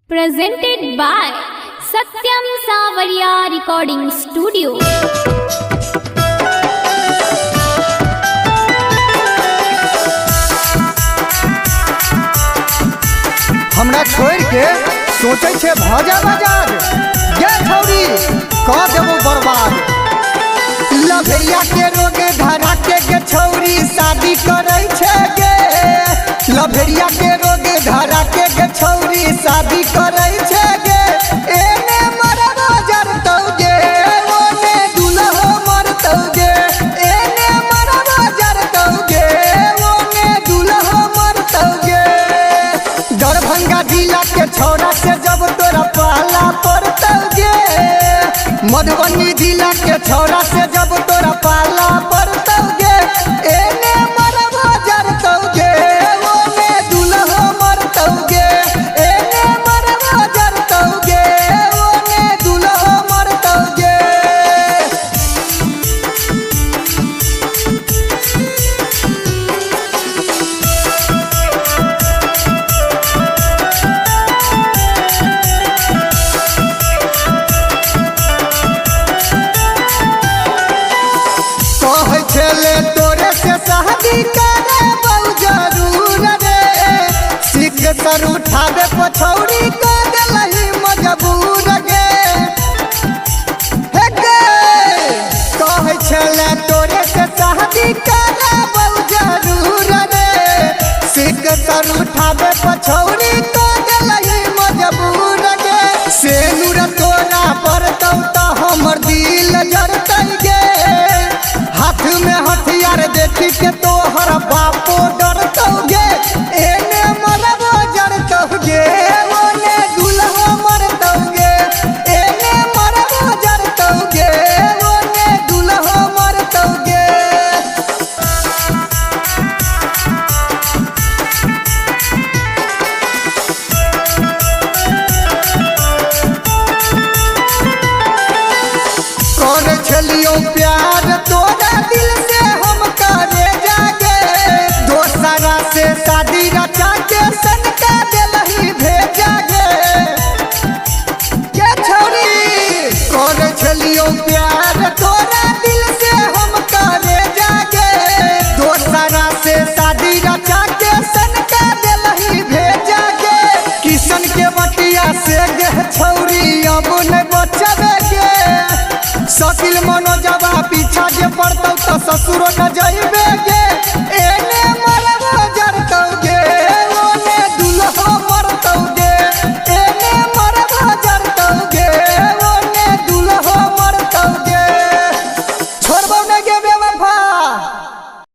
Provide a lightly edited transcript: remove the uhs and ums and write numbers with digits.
Presented by Satyam Savarya Recording Studio. हमरा छोड़ के सोचे छे भजा बाजार गे छौरी कह देबो बर्बाद। लभरिया के रोगे धरा के छौरी शादी करे छे गे। लभरिया के रोगे धरा के छौरी शादी करे छे गे। एने मरबो जरतौ गे ओने दुल्हो मरतौ गे। एने मरबो जरतौ गे ओने दुल्हो मरतौ गे। दरभंगा जिला के छौरा से जब तोरा पाला पड़तौ गे। मधुबनी जिला के छौरा से जब तोरा पाला पड़तौ गे। एने मरबो जरतौ गे ओने दुल्हो मरतौ गे। एने मरबो जरतौ गे ओने दुल्हो मरतौ गे। कहे छले तोरे से शादी करे बहु जरूर रे। सिख सर उठावे पछौरी को देलही मजबूर गे। हे गे कहे छले तोरे से शादी करे बहु जरूर रे। सिख सर उठावे पछौरी को देलही मजबूर गे। सेनुर तोरा पड़तौ त हमर दिल जरतै गे। हाथ में हथियार देखी के तोहर बापो डरतौ गे। एने मरबो जरतौ गे ओने दुल्हो मरतौ गे। एने मरबो जरतौ गे ओने दुल्हो मरतौ गे। कर छलियो प्यार तोरा दिल से हम करे जागे। दोसरा से शादी रचा के सनका देलही भेजा गे। के छौरी कर छलियो प्यार तोरा दिल से हम करे जागे। दोसरा से शादी रचा के सनका देलही भेजा गे। किशन के बटिया से गे छौरी अब नहीं बचबे गे। शकील मनोजवा पीछा जे पड़तौ त ससुरो न जाइबे।